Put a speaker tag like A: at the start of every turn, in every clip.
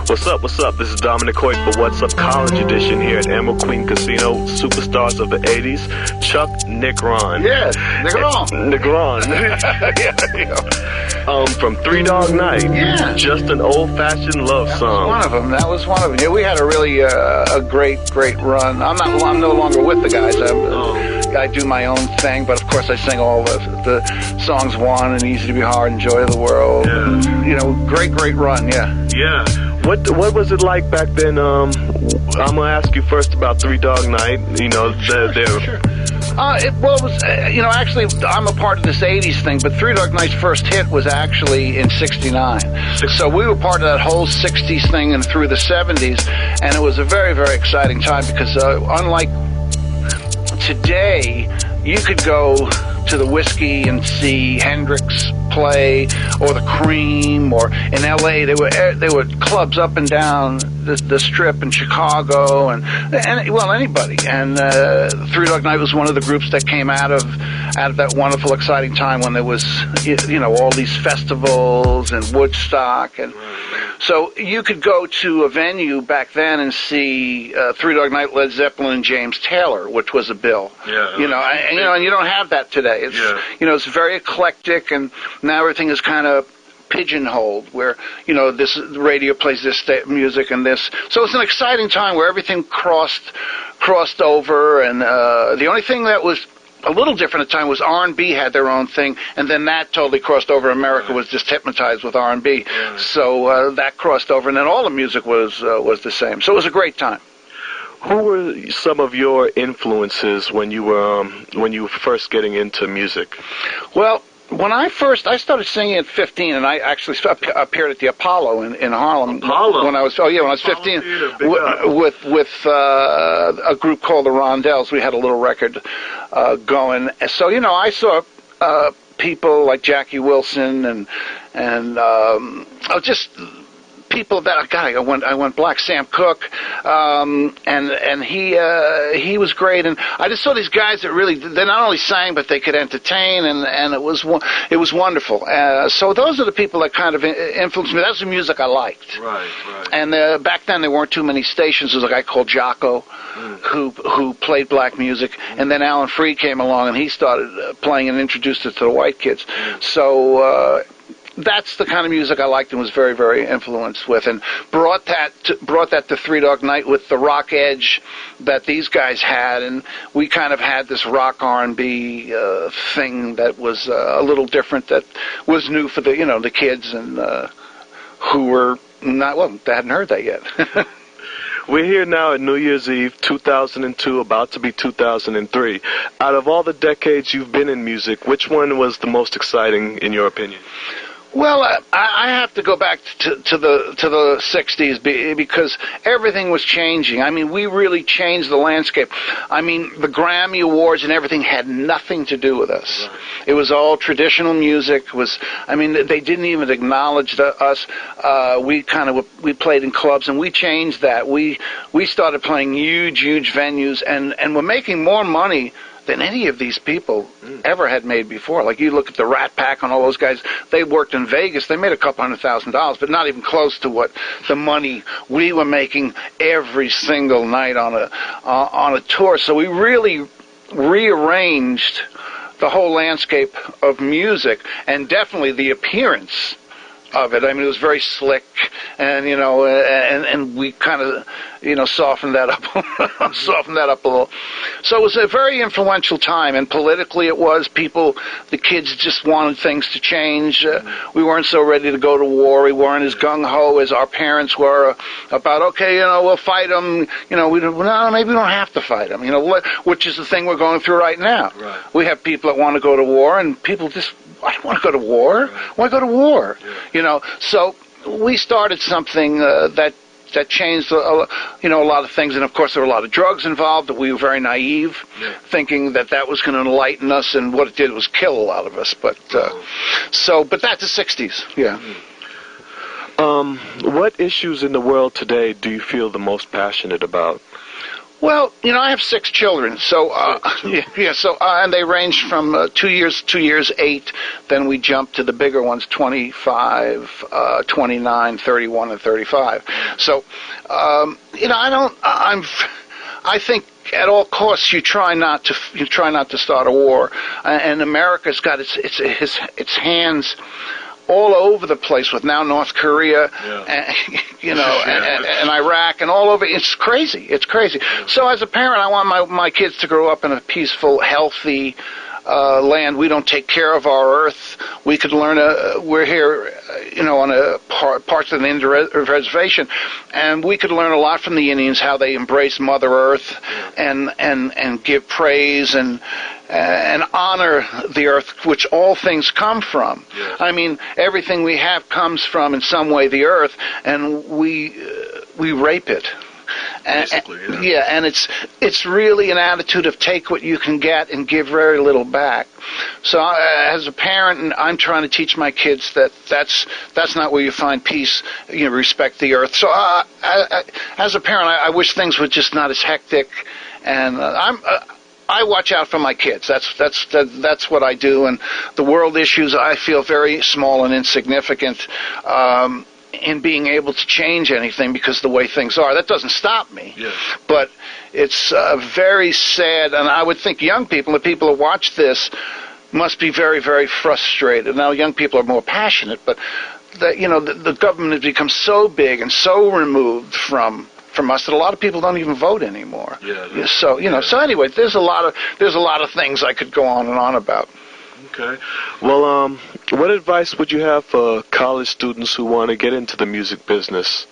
A: What's up, what's up? This is Dominic Hoyt for What's Up College Edition here at Emerald Queen Casino. Superstars of the 80s, Chuck NEGRON.
B: Yes, NEGRON.
A: NEGRON. From Three Dog Night.
B: Yeah.
A: Just an old-fashioned love song.
B: That was one of them. Yeah, we had a really a great run. I'm no longer with the guys. I do my own thing, but of course I sing all the songs one and Easy to Be Hard and Joy of the World.
A: Yeah.
B: You know, great run, yeah.
A: Yeah. What was it like back then? I'm going to ask you first about Three Dog Night. You know,
B: Sure. It was, actually, I'm a part of this 80s thing, but Three Dog Night's first hit was actually in 69. So we were part of that whole 60s thing and through the 70s, and it was a very, very exciting time because unlike today, you could go to the Whiskey and see Hendrix play, or the Cream, or in L.A. There were clubs up and down the Strip in Chicago, and anybody. And Three Dog Night was one of the groups that came out of that wonderful, exciting time when there was all these festivals and Woodstock, and so you could go to a venue back then and see Three Dog Night, Led Zeppelin, and James Taylor, which was a bill.
A: Yeah.
B: And you don't have that today. It's it's very eclectic, and now everything is kind of pigeonholed, where this radio plays this music and this. So it's an exciting time where everything crossed over, and the only thing that was a little different at the time was R&B had their own thing, and then that totally crossed over. America was just hypnotized with R&B, so that crossed over, and then all the music was the same. So it was a great time.
A: Who were some of your influences when you were first getting into music?
B: Well, when I started singing at 15, and I actually appeared at the Apollo in Harlem.
A: Apollo?
B: When I was 15, with a group called the Rondells. We had a little record going. So I saw people like Jackie Wilson and just people that I went black. Sam Cooke, and he was great, and I just saw these guys that really, they not only sang but they could entertain, and it was wonderful. So those are the people that kind of influenced me. That's the music I liked.
A: Right.
B: And back then there weren't too many stations. There was a guy called Jocko who played black music, and then Alan Freed came along and he started playing and introduced it to the white kids. So that's the kind of music I liked and was very, very influenced with, and brought that to Three Dog Night with the rock edge that these guys had, and we kind of had this rock R&B thing that was a little different, that was new for the kids, and who were they hadn't heard that yet.
A: We're here now at New Year's Eve, 2002, about to be 2003. Out of all the decades you've been in music, which one was the most exciting in your opinion?
B: Well, I have to go back to the 60s because everything was changing. I mean, we really changed the landscape. I mean, the Grammy Awards and everything had nothing to do with us. It was all traditional music. They didn't even acknowledge us. We played in clubs, and we changed that. We started playing huge venues, and we're making more money than any of these people ever had made before. Like, you look at the Rat Pack and all those guys, they worked in Vegas, they made a couple $100,000, but not even close to what the money we were making every single night on a tour. So we really rearranged the whole landscape of music, and definitely the appearance of it. I mean, it was very slick, and and we kind of softened that up a little. So it was a very influential time, and politically it was. The kids just wanted things to change. We weren't so ready to go to war. We weren't as gung-ho as our parents were about, we'll fight them. Maybe we don't have to fight them, which is the thing we're going through right now.
A: Right.
B: We have people that want to go to war, and people just, I don't want to go to war. Why go to war? Yeah. So we started something that changed a lot of things, and of course there were a lot of drugs involved. That we were very naive, thinking that was going to enlighten us, and what it did was kill a lot of us. But but that's the 60s. Yeah.
A: What issues in the world today do you feel the most passionate about?
B: Well, I have 6 children, so and they range from 2 years, 8. Then we jump to the bigger ones, 25, 29, 31, and 35. So, I think at all costs you try not to start a war, and America's got its hands all over the place with now North Korea, and Iraq, and all over. It's crazy. So as a parent, I want my kids to grow up in a peaceful, healthy land. We don't take care of our earth. We could learn. We're here, on a parts of the Indian reservation, and we could learn a lot from the Indians, how they embrace Mother Earth and give praise and honor the earth, which all things come from.
A: Yes.
B: I mean, everything we have comes from, in some way, the earth, and we rape it.
A: Basically,
B: and it's really an attitude of take what you can get and give very little back. So as a parent, I'm trying to teach my kids that's not where you find peace. Respect the earth. So as a parent, I wish things were just not as hectic, and I watch out for my kids. That's what I do, and the world issues I feel very small and insignificant in being able to change anything because the way things are. That doesn't stop me.
A: Yes.
B: But it's very sad, and I would think young people, the people who watch this, must be very, very frustrated. Now, young people are more passionate, but the government has become so big and so removed from us that a lot of people don't even vote anymore.
A: Yeah.
B: So So anyway, there's a lot of things I could go on and on about.
A: Okay. Well, what advice would you have for college students who want to get into the music business?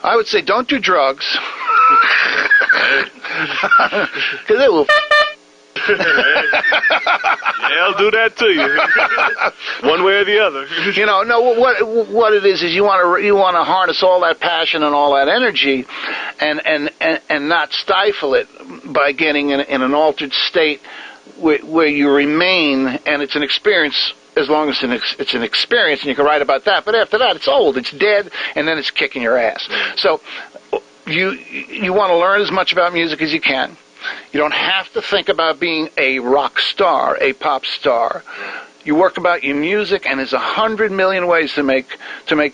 B: I would say don't do drugs. Because it will.
A: Yeah, I'll do that to you. One way or the other.
B: What it is you want to harness all that passion and all that energy, and not stifle it by getting in an altered state where you remain, and it's an experience. As long as it's an experience, and you can write about that. But after that, it's old, it's dead, and then it's kicking your ass. So you want to learn as much about music as you can. You don't have to think about being a rock star, a pop star. You work about your music, and there's 100 million ways to make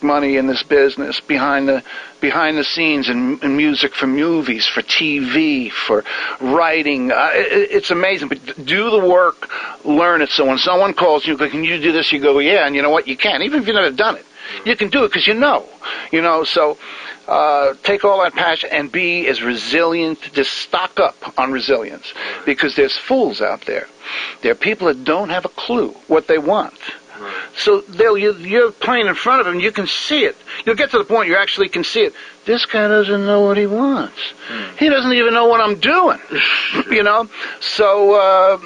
B: money in this business behind the scenes, and music for movies, for TV, for writing. It's amazing. But do the work, learn it. So when someone calls you, can you do this? You go, yeah, and you know what? You can. Even if you've never done it, you can do it because you know. So take all that passion and be as resilient. Just stock up on resilience, because there's fools out there. There are people that don't have a clue what they want.
A: Right.
B: So you're playing in front of them, you can see it. You'll get to the point you actually can see it. This guy doesn't know what he wants. He doesn't even know what I'm doing. So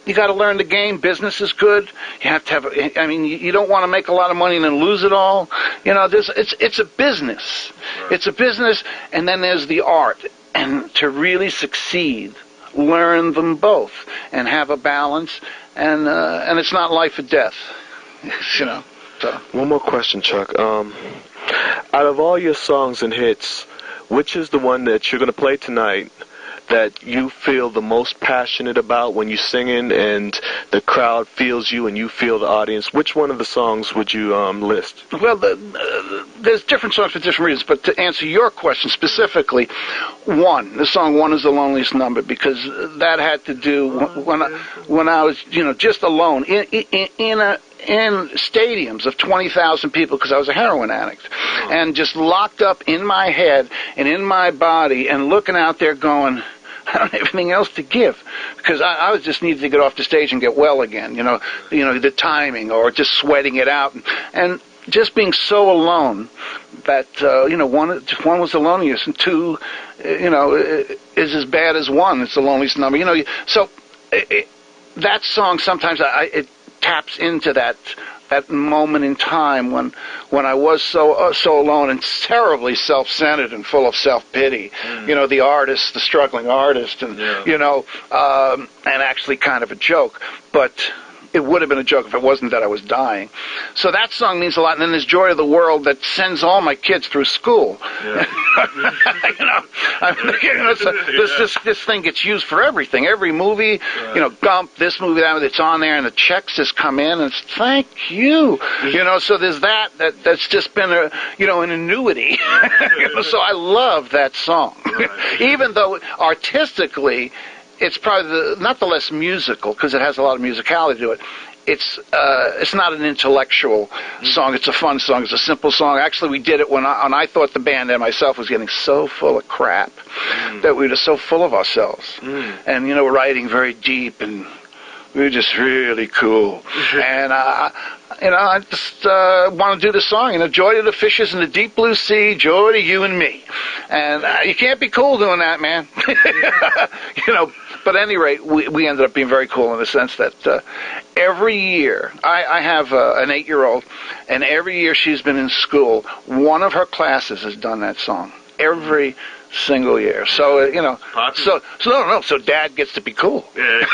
B: you got to learn the game. Business is good. You have to have. You don't want to make a lot of money and then lose it all. It's a business.
A: Right.
B: It's a business, and then there's the art. And to really succeed, learn them both and have a balance. And it's not life or death. So.
A: One more question, Chuck. Out of all your songs and hits, which is the one that you're going to play tonight that you feel the most passionate about when you're singing and the crowd feels you and you feel the audience? Which one of the songs would you list?
B: Well, there's different songs for different reasons, but to answer your question specifically, the song One is the Loneliest Number, because that had to do when I was, just alone in stadiums of 20,000 people, because I was a heroin addict, and just locked up in my head and in my body and looking out there going, I don't have anything else to give, because I was just needed to get off the stage and get well again, the timing, or just sweating it out, and just being so alone that, one was the loneliest, and two, is as bad as one. It's the loneliest number, So that song sometimes it taps into that moment in time when I was so alone and terribly self-centered and full of self-pity. The artist, the struggling artist, and and actually kind of a joke. But it would have been a joke if it wasn't that I was dying. So that song means a lot. And then there's Joy of the World that sends all my kids through school.
A: Yeah.
B: So this thing gets used for everything. Every movie, Gump, this movie, that, it's on there, and the checks just come in, and it's thank you. So there's that's just been an annuity. So I love that song.
A: Right.
B: Even though artistically, it's probably not the less musical, because it has a lot of musicality to it. It's not an intellectual song. It's a fun song. It's a simple song. Actually, we did it when I thought the band and myself was getting so full of crap that we were just so full of ourselves. And, writing very deep, and we were just really cool. And, I just want to do the song, joy to the fishes in the deep blue sea, joy to you and me. And you can't be cool doing that, man. But at any rate, we ended up being very cool in the sense that every year, I have an 8-year-old, and every year she's been in school, one of her classes has done that song. Every single year. So, so Dad gets to be cool.
A: Yeah.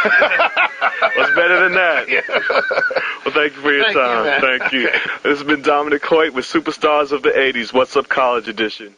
A: What's better than that?
B: Yeah.
A: Well, thank you for your time. Thank you. This has been Dominic Hoyt with Superstars of the 80s, What's Up College Edition.